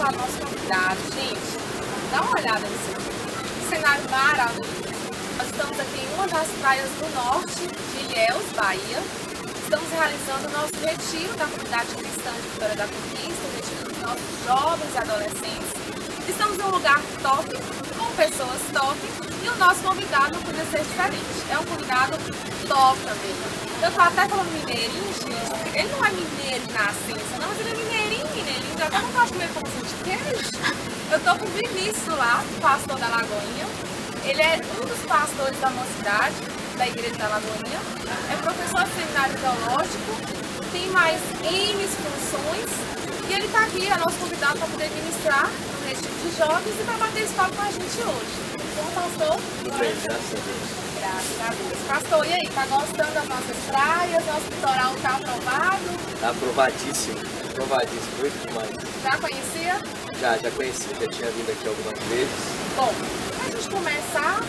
falar do nosso convidado. Gente, dá uma olhada nisso aqui. Cenário maravilhoso. Nós estamos aqui em uma das praias do norte de Ilhéus, Bahia. Estamos realizando o nosso retiro da comunidade cristã de Vitória da Conquista, o retiro dos nossos jovens e adolescentes. Estamos em um lugar top, com pessoas top, e o nosso convidado não podia ser diferente. É um convidado top também. Eu tô até falando mineirinho, gente, porque ele não é mineiro na nascença, não, mas ele é mineirinho, já tá com vontade de comer pãozinho de queijo. Eu tô com o Vinícius lá, pastor da Lagoinha. Ele é um dos pastores da mocidade, da Igreja da Lagoinha, é professor de seminário teológico, tem mais N funções, e ele está aqui, é nosso convidado para poder ministrar no retiro de jovens e para bater esse papo com a gente hoje. Então, pastor? Tudo bem, graças a Deus. Graças a Deus. Pastor, e aí, tá gostando das nossas praias? Nosso litoral tá aprovado? Tá aprovadíssimo, muito demais. Já conhecia? Já conheci, já tinha vindo aqui algumas vezes. Bom, pra gente começar,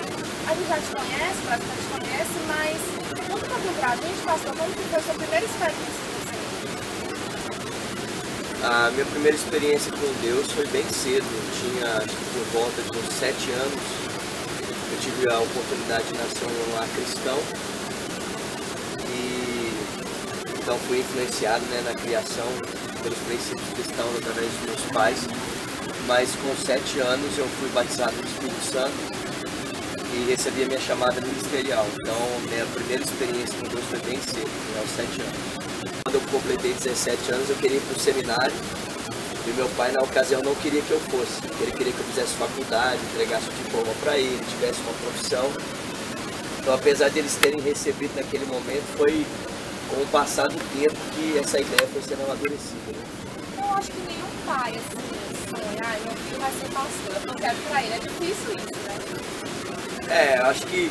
a gente já te conhece, praticamente conhece, mas conta um pouquinho pra gente, pastor, como que foi a sua primeira experiência com o Senhor? A minha primeira experiência com Deus foi bem cedo, eu tinha acho que por volta de uns 7 anos. Eu tive a oportunidade de nascer num lar cristão e então fui influenciado, né, na criação pelos princípios cristãos através dos meus pais. Mas com 7 anos eu fui batizado no Espírito Santo e recebi a minha chamada ministerial. Então, minha primeira experiência com Deus foi bem cedo, aos 7 anos. Quando eu completei 17 anos, eu queria ir para o seminário e meu pai, na ocasião, não queria que eu fosse. Ele queria que eu fizesse faculdade, entregasse o diploma para ele, tivesse uma profissão. Então, apesar de eles terem recebido naquele momento, foi com o passar do tempo que essa ideia foi sendo amadurecida. Né? Eu acho que nenhum pai, assim, sonha, meu filho vai ser pastor, eu não quero pra ele. É difícil isso, né? Eu acho que,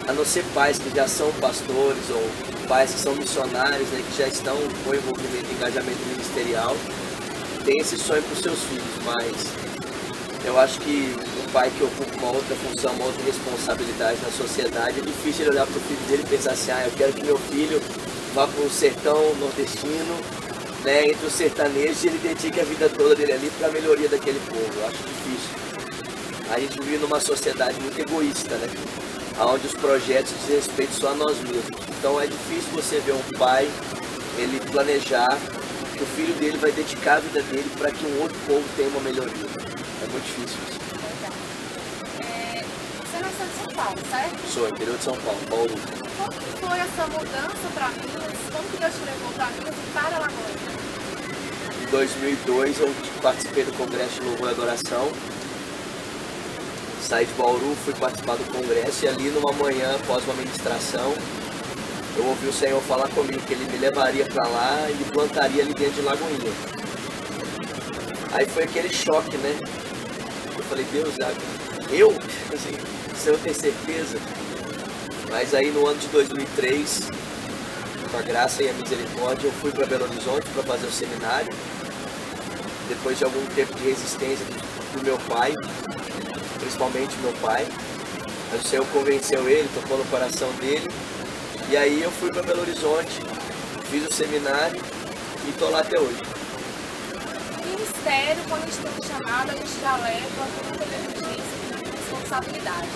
a não ser pais que já são pastores ou pais que são missionários, né, que já estão com envolvimento em engajamento ministerial, tem esse sonho para os seus filhos, mas eu acho que um pai que ocupa uma outra função, uma outra responsabilidade na sociedade, é difícil ele olhar para o filho dele e pensar assim, eu quero que meu filho vá para o sertão nordestino, né, entre os sertanejos, e ele dedique a vida toda dele ali para a melhoria daquele povo. Eu acho difícil. A gente vive numa sociedade muito egoísta, né, onde os projetos dizem respeito só a nós mesmos. Então é difícil você ver um pai, ele planejar que o filho dele vai dedicar a vida dele para que um outro povo tenha uma melhoria. É muito difícil isso. Você nasceu em São Paulo, certo? Sou, interior de São Paulo, Bauru. Como que foi essa mudança para Minas? Como que Deus te levou para Minas e para Lagoinha? Em 2002 eu participei do Congresso de Louvor e Adoração. Saí de Bauru, fui participar do congresso e ali numa manhã, após uma ministração, eu ouvi o Senhor falar comigo que Ele me levaria para lá e me plantaria ali dentro de Lagoinha. Aí foi aquele choque, né? Eu falei, Deus, eu? Assim, o Senhor tem certeza? Mas aí no ano de 2003, com a graça e a misericórdia, eu fui para Belo Horizonte para fazer o seminário. Depois de algum tempo de resistência do meu pai, principalmente meu pai, o Senhor convenceu ele, tocou no coração dele, e aí eu fui para Belo Horizonte, fiz o seminário e estou lá até hoje. Ministério, quando a gente tem um chamado, a gente já leva com muita diligência, com muita responsabilidade.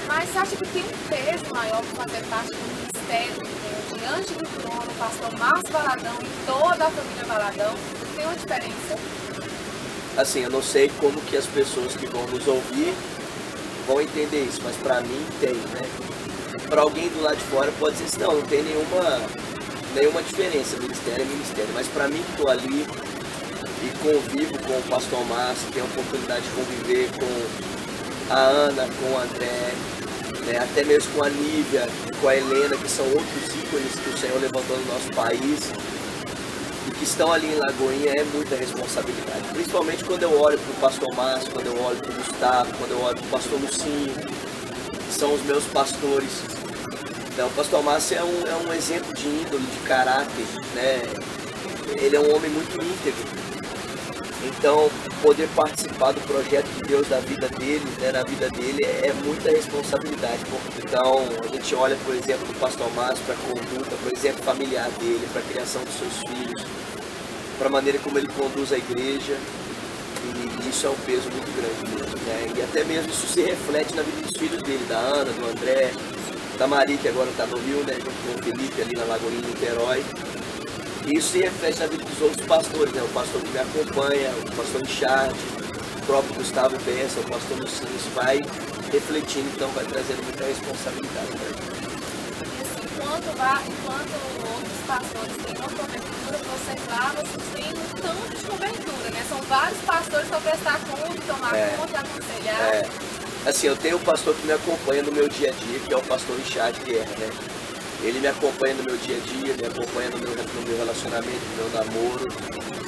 Mas você acha que tem um peso maior para fazer parte do ministério que tem diante do trono, o pastor Márcio Valadão e toda a família Valadão? Tem uma diferença? Assim, eu não sei como que as pessoas que vão nos ouvir vão entender isso, mas para mim tem, né? Para alguém do lado de fora pode dizer assim, não tem nenhuma diferença, ministério é ministério, mas para mim que estou ali e convivo com o pastor Márcio, tenho a oportunidade de conviver com a Ana, com o André, né? Até mesmo com a Nívia, com a Helena, que são outros ícones que o Senhor levantou no nosso país, e que estão ali em Lagoinha, é muita responsabilidade. Principalmente quando eu olho para o pastor Márcio, quando eu olho para o Gustavo, quando eu olho para o pastor Lucinho, que são os meus pastores. Então, o pastor Márcio é um exemplo de índole, de caráter, né? Ele é um homem muito íntegro. Então, poder participar do projeto de Deus da vida dele, né, na vida dele, é muita responsabilidade. Então, a gente olha, por exemplo, do pastor Márcio para a conduta, por exemplo, familiar dele, para a criação dos seus filhos, para a maneira como ele conduz a igreja. isso é um peso muito grande mesmo, né? E até mesmo isso se reflete na vida dos filhos dele, da Ana, do André, da Maria, que agora está no Rio, né? Junto com o Felipe ali na Lagoinha, em Niterói. E isso se reflete na vida dos outros pastores, né? O pastor que me acompanha, o pastor Richard, o próprio Gustavo Bessa, o pastor Lucinho. Isso vai refletindo, então vai trazendo muita responsabilidade para gente. E assim, enquanto outros pastores têm uma cobertura, vocês lá, vocês têm um tanto de cobertura, né? São vários pastores para prestar conta, tomar conta, aconselhar. Assim, eu tenho um pastor que me acompanha no meu dia a dia, que é o pastor Richard Guerra, né? Ele me acompanha no meu dia a dia, me acompanha no meu relacionamento, no meu namoro,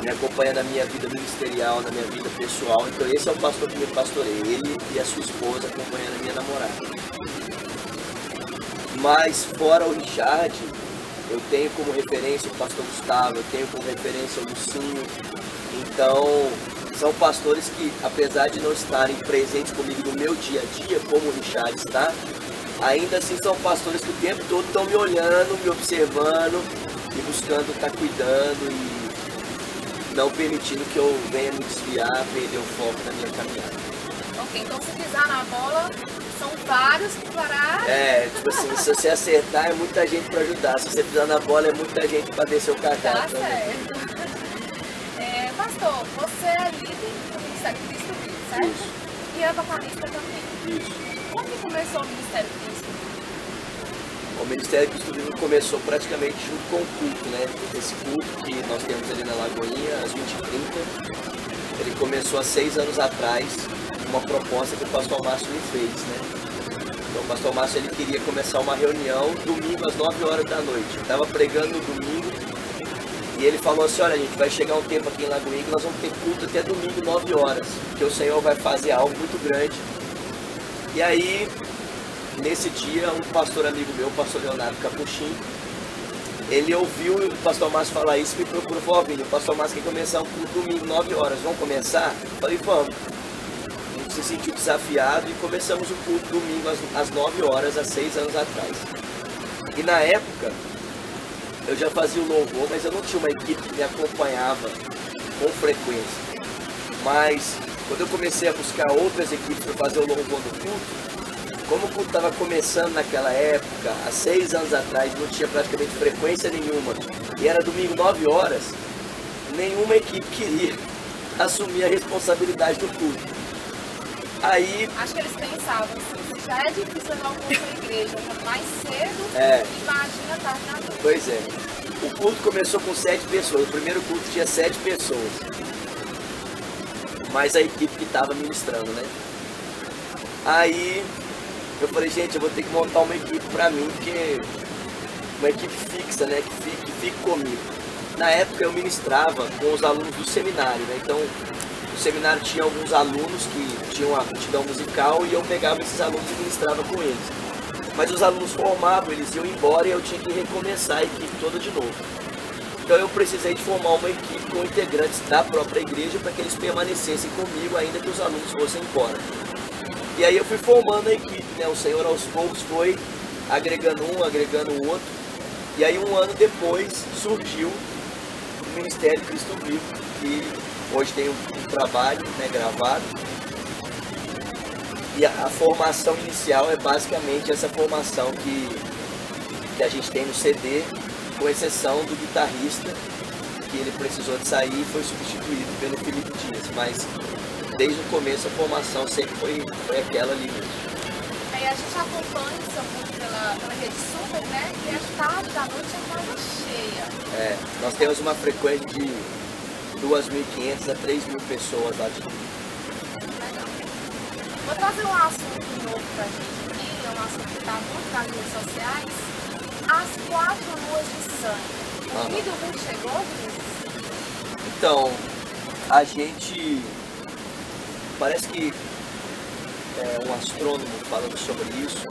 me acompanha na minha vida ministerial, na minha vida pessoal. Então esse é o pastor que me pastoreia, ele e a sua esposa acompanhando a minha namorada. Mas fora o Richard, eu tenho como referência o pastor Gustavo, eu tenho como referência o Lucinho. Então são pastores que, apesar de não estarem presentes comigo no meu dia a dia, como o Richard está, ainda assim são pastores que o tempo todo estão me olhando, me observando e buscando estar cuidando e não permitindo que eu venha me desviar, perder o foco na minha caminhada. Ok, então se pisar na bola, são vários para... Tipo assim, se você acertar é muita gente para ajudar, se você pisar na bola é muita gente para descer o cacau. Tá certo. Pastor, você é líder do Ministério Cristo Vivo, certo? Isso. E é vocalista também. Isso. Como que começou o Ministério Cristo Vivo? O Ministério Cristo Vivo começou praticamente junto com o culto, né? Esse culto que nós temos ali na Lagoinha, às 20h30, ele começou há 6 anos atrás, uma proposta que o pastor Márcio me fez, né? Então o pastor Márcio, ele queria começar uma reunião domingo às 9 horas da noite. Eu estava pregando no domingo e ele falou assim, olha, gente, vai chegar um tempo aqui em Lagoinha que nós vamos ter culto até domingo 9 horas, porque o Senhor vai fazer algo muito grande. E aí, nesse dia, um pastor amigo meu, o pastor Leonardo Capuchin, ele ouviu o pastor Márcio falar isso e me procurou, falou, ó, Vini, o pastor Márcio quer começar um culto domingo 9 horas, vamos começar? Eu falei, vamos. A gente se sentiu desafiado e começamos o culto domingo às 9 horas, há 6 anos atrás. E na época, eu já fazia o louvor, mas eu não tinha uma equipe que me acompanhava com frequência. Mas quando eu comecei a buscar outras equipes para fazer o louvor do culto, como o culto estava começando naquela época, há 6 anos atrás, não tinha praticamente frequência nenhuma, e era domingo 9 horas, nenhuma equipe queria assumir a responsabilidade do culto. Aí... Acho que eles pensavam assim, se já é difícil levar o culto à igreja, mais cedo, imagina tarde na noite. Pois é. O culto começou com 7 pessoas, o primeiro culto tinha 7 pessoas. Mais a equipe que estava ministrando, né? Aí eu falei, gente, eu vou ter que montar uma equipe para mim, porque uma equipe fixa, né? Que fique comigo. Na época eu ministrava com os alunos do seminário, né? Então o seminário tinha alguns alunos que tinham a aptidão musical e eu pegava esses alunos e ministrava com eles. Mas os alunos formavam, eles iam embora e eu tinha que recomeçar a equipe toda de novo. Então eu precisei de formar uma equipe com integrantes da própria igreja para que eles permanecessem comigo ainda que os alunos fossem embora. E aí eu fui formando a equipe, né? O Senhor aos poucos foi agregando um, agregando o outro. E aí 1 ano depois surgiu o Ministério Cristo Vivo, que hoje tem um trabalho, né, gravado. E a formação inicial é basicamente essa formação que a gente tem no CD, com exceção do guitarrista, que ele precisou de sair e foi substituído pelo Felipe Dias. Mas desde o começo a formação sempre foi aquela ali mesmo. Aí a gente acompanha o seu culto pela Rede Super, né? E às tarde da noite já estava cheia. Nós temos uma frequência de 2.500 a 3.000 pessoas lá de. Vou trazer um assunto novo pra gente aqui, é um assunto que está muito nas redes sociais. As 4 luas de sangue. O vídeo ruim chegou, Vinícius? Então, a gente... Parece que é um astrônomo falando sobre isso.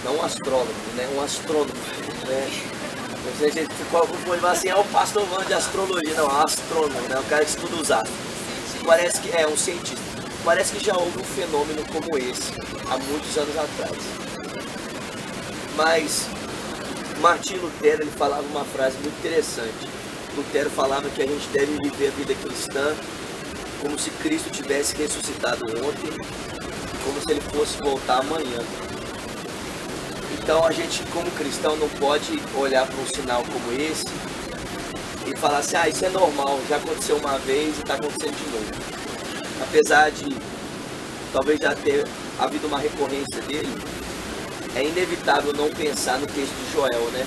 Não um astrólogo, né? Um astrônomo. Né? A gente ficou assim, o pastor falando de astrologia. Não, é um astrônomo, né? O cara que estuda os astros. Parece que é um cientista. Parece que já houve um fenômeno como esse há muitos anos atrás. Mas Martinho Lutero, ele falava uma frase muito interessante. Lutero falava que a gente deve viver a vida cristã como se Cristo tivesse ressuscitado ontem, como se ele fosse voltar amanhã. Então a gente, como cristão, não pode olhar para um sinal como esse e falar assim, ah, isso é normal, já aconteceu uma vez e está acontecendo de novo. Apesar de talvez já ter havido uma recorrência dele, é inevitável não pensar no texto de Joel, né?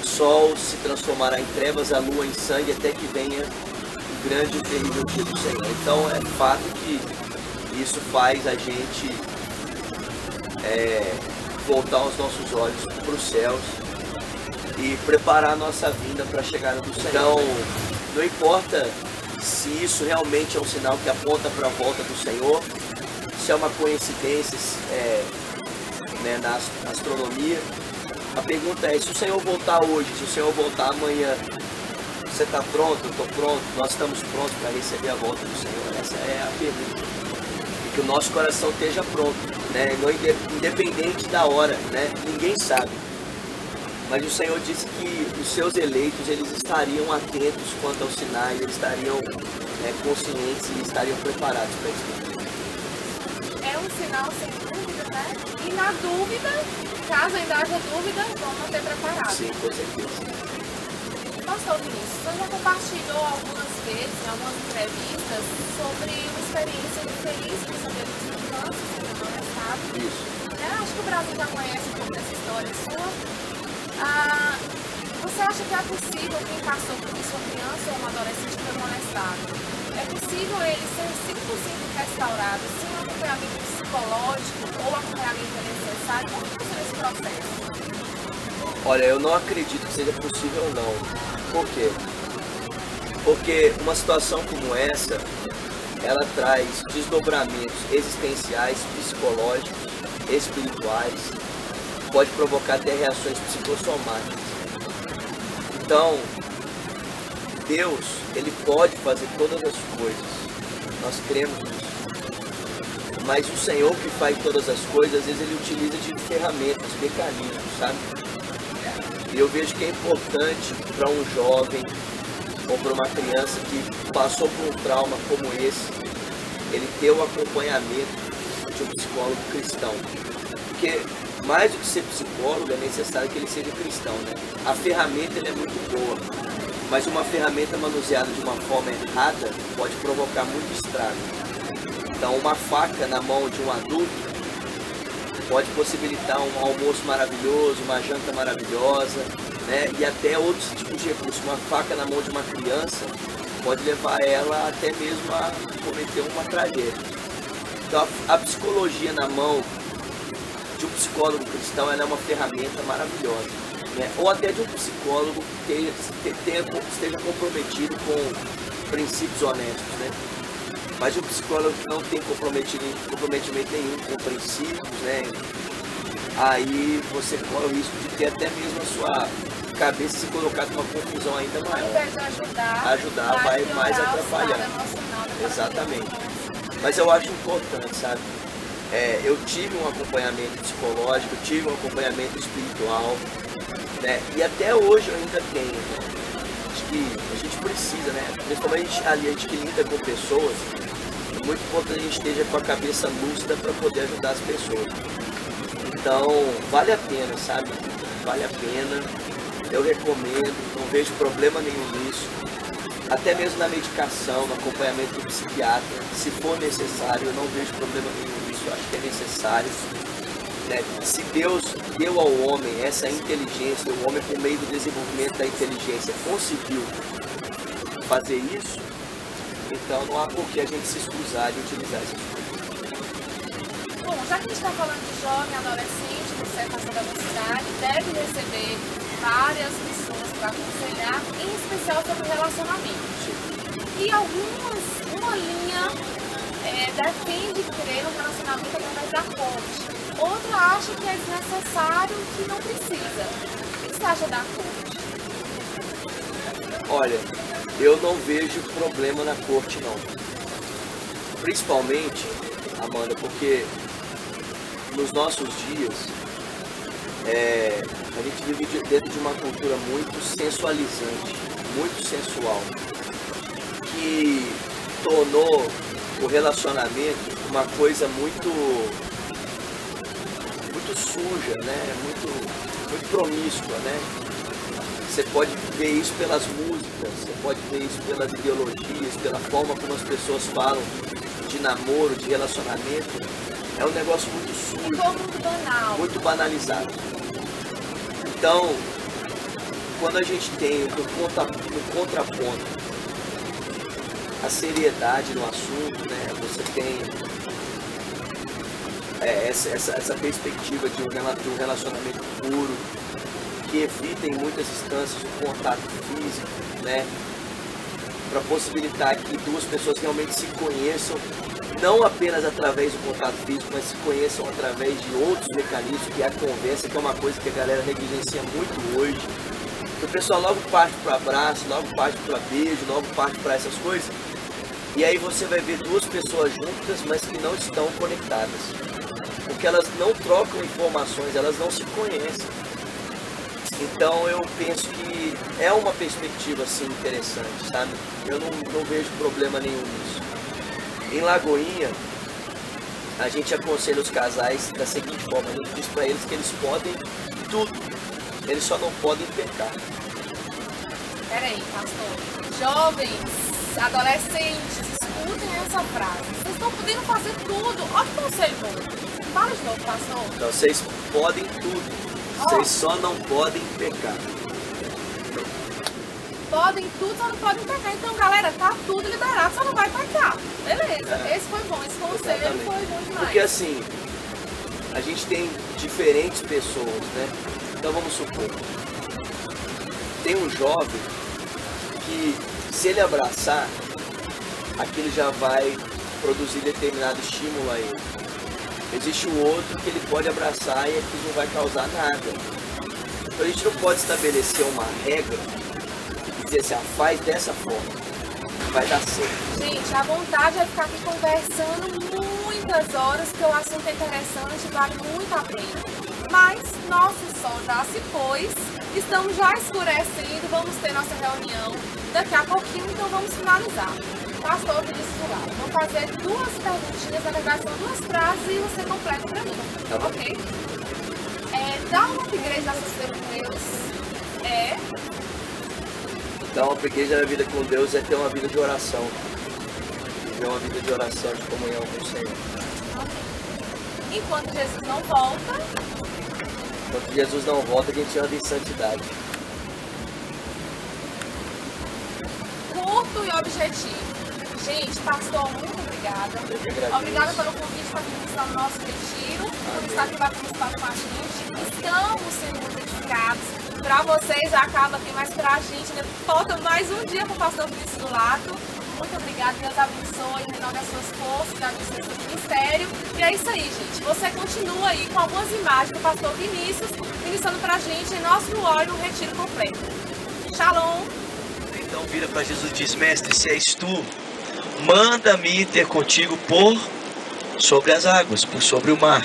O sol se transformará em trevas, a lua em sangue, até que venha o grande e terrível dia do Senhor. Então é fato que isso faz a gente voltar os nossos olhos para os céus e preparar a nossa vinda para a chegada do Senhor. Então, não importa se isso realmente é um sinal que aponta para a volta do Senhor, se é uma coincidência né, na astronomia. A pergunta é, se o Senhor voltar hoje, se o Senhor voltar amanhã, você está pronto? Eu estou pronto? Nós estamos prontos para receber a volta do Senhor? Essa é a pergunta. E que o nosso coração esteja pronto, né? Independente da hora, né? Ninguém sabe. Mas o Senhor disse que os seus eleitos, eles estariam atentos quanto aos sinais, eles estariam conscientes e estariam preparados para isso. É um sinal sem dúvida, né? E na dúvida, caso ainda haja dúvida, vamos manter preparado. Sim, com certeza. Pastor Vinícius, você já compartilhou algumas vezes, em algumas entrevistas, sobre uma experiência infeliz que você teve nos infâncias, você não é sábio. Isso. Acho que o Brasil já conhece um pouco dessa história sua. Você acha que é possível quem passou por isso, uma criança ou um adolescente que foi molestado, é possível ele ser 100% restaurado sem um acompanhamento psicológico ou acompanhamento necessário? Como funciona esse processo? Olha, eu não acredito que seja possível não. Por quê? Porque uma situação como essa, ela traz desdobramentos existenciais, psicológicos, espirituais, pode provocar até reações psicossomáticas. Então, Deus, ele pode fazer todas as coisas. Nós cremos nisso. Mas o Senhor que faz todas as coisas, às vezes ele utiliza de ferramentas, mecanismos, sabe? E eu vejo que é importante para um jovem ou para uma criança que passou por um trauma como esse, ele ter o acompanhamento de um psicólogo cristão. Porque mais do que ser psicólogo, é necessário que ele seja cristão, né? A ferramenta ela é muito boa, mas uma ferramenta manuseada de uma forma errada pode provocar muito estrago. Então, uma faca na mão de um adulto pode possibilitar um almoço maravilhoso, uma janta maravilhosa, né? E até outros tipos de recursos. Uma faca na mão de uma criança pode levar ela até mesmo a cometer uma tragédia. Então, a psicologia na mão de um psicólogo cristão, ela é uma ferramenta maravilhosa, né? Ou até de um psicólogo que esteja comprometido com princípios honestos, né? Mas um psicólogo que não tem comprometimento nenhum com princípios, né? Aí você corre o risco de ter até mesmo a sua cabeça se colocar numa confusão ainda maior. Ao invés de ajudar, vai mais atrapalhar. Exatamente. Mas eu acho importante, sabe? Eu tive um acompanhamento psicológico, tive um acompanhamento espiritual, né? E até hoje eu ainda tenho, né? Acho que a gente precisa, né? Principalmente a gente que lida com pessoas, é muito importante a gente esteja com a cabeça lúcida para poder ajudar as pessoas. Então, vale a pena, sabe? Vale a pena, eu recomendo, não vejo problema nenhum nisso. Até mesmo na medicação, no acompanhamento do psiquiatra, se for necessário, eu não vejo problema nenhum nisso, eu acho que é necessário. Né? Se Deus deu ao homem essa inteligência, o homem por meio do desenvolvimento da inteligência conseguiu fazer isso, então não há por que a gente se excusar de utilizar essas coisas. Bom, já que a gente está falando de jovem, adolescente, com certa faixa da cidade, deve receber várias pessoas para aconselhar, em especial sobre relacionamento. E uma linha defende crer no relacionamento através da coach. Outra acha que é desnecessário, que não precisa. O que você acha da coach? Olha, eu não vejo problema na corte não. Principalmente, Amanda, porque nos nossos dias a gente vive dentro de uma cultura muito sensualizante, muito sensual, que tornou o relacionamento uma coisa muito suja, né? Muito promíscua, né? Você pode ver isso pelas músicas, você pode ver isso pelas ideologias, pela forma como as pessoas falam de namoro, de relacionamento. É um negócio muito sujo, ficou muito banal, muito banalizado. Então, quando a gente tem no contraponto a seriedade no assunto, né? Você tem essa perspectiva de um relacionamento puro, que evita em muitas instâncias o contato físico, né? Para possibilitar que duas pessoas realmente se conheçam, não apenas através do contato físico, mas se conheçam através de outros mecanismos, que é a conversa, que é uma coisa que a galera negligencia muito hoje. O pessoal logo parte para abraço, logo parte para beijo, logo parte para essas coisas. E aí você vai ver duas pessoas juntas, mas que não estão conectadas. Porque elas não trocam informações, elas não se conhecem. Então eu penso que é uma perspectiva assim interessante, sabe? Eu não vejo problema nenhum nisso. Em Lagoinha, a gente aconselha os casais da seguinte forma: a gente diz para eles que eles podem tudo, eles só não podem pecar. Peraí, pastor. Jovens, adolescentes, escutem essa frase. Vocês estão podendo fazer tudo. Olha que conselho bom. Fala de novo, pastor. Então, vocês podem tudo. Vocês só não podem pecar. Podem tudo, só não podem pecar. Então, galera, tá tudo liberado, só não vai pecar. Beleza, esse foi bom, esse conselho foi bom demais. Porque assim, a gente tem diferentes pessoas, né? Então vamos supor, tem um jovem que, se ele abraçar, aquilo já vai produzir determinado estímulo a ele. Existe um outro que ele pode abraçar e aquilo não vai causar nada. Então a gente não pode estabelecer uma regra e dizer assim, faz dessa forma, vai dar certo. Gente, a vontade é ficar aqui conversando muitas horas, que o assunto é interessante, vale muito a pena. Mas nosso sol já se pôs, estamos já escurecendo, vamos ter nossa reunião daqui a pouquinho, então vamos finalizar. Pastor Vinícius do Lado, vou fazer duas perguntinhas, na verdade são duas frases e você completa pra mim, tá ok? Dar uma igreja da Sociedade com Deus Dar uma igreja da vida com Deus é ter uma vida de oração. Viver uma vida de oração, de comunhão com o Senhor. Okay. Enquanto Jesus não volta... Enquanto Jesus não volta, a gente anda em santidade. Curto e objetivo. Gente, pastor, muito obrigada. Obrigada pelo convite para participar do nosso retiro, por estar aqui participar com a gente. Estamos sendo muito edificados. Para vocês acaba aqui, mas para a gente, né, falta mais um dia para o pastor Vinícius do Lado. Muito obrigada, Deus abençoe, renove as suas forças, abençoe o seu ministério. E é isso aí, gente. Você continua aí com algumas imagens do pastor Vinícius, ministrando para a gente em nosso óleo, um retiro completo. Shalom! Então vira para Jesus e diz, mestre, se és tu, manda-me ter contigo por sobre as águas, por sobre o mar.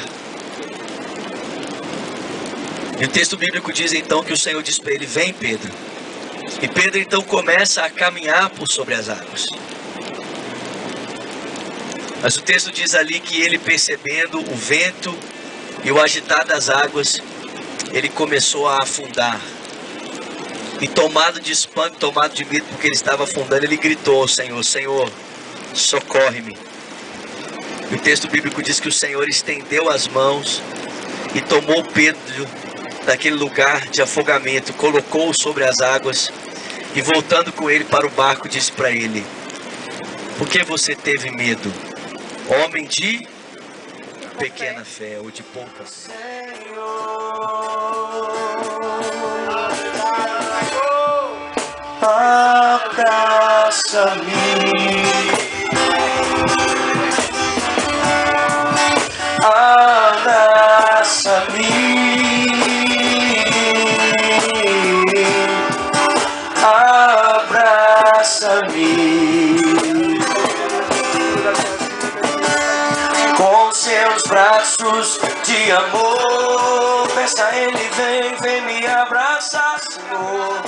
E o texto bíblico diz então que o Senhor diz para ele, vem Pedro. E Pedro então começa a caminhar por sobre as águas. Mas o texto diz ali que ele, percebendo o vento e o agitar das águas, ele começou a afundar. E tomado de espanto, tomado de medo, porque ele estava afundando, ele gritou ao Senhor, Senhor, socorre-me. E o texto bíblico diz que o Senhor estendeu as mãos e tomou Pedro daquele lugar de afogamento, colocou-o sobre as águas e voltando com ele para o barco, disse para ele, por que você teve medo? Homem de pequena fé ou de pouca fé. Abraça-me, abraça-me, abraça-me, com seus braços de amor, peça a Ele, vem me abraçar, Senhor.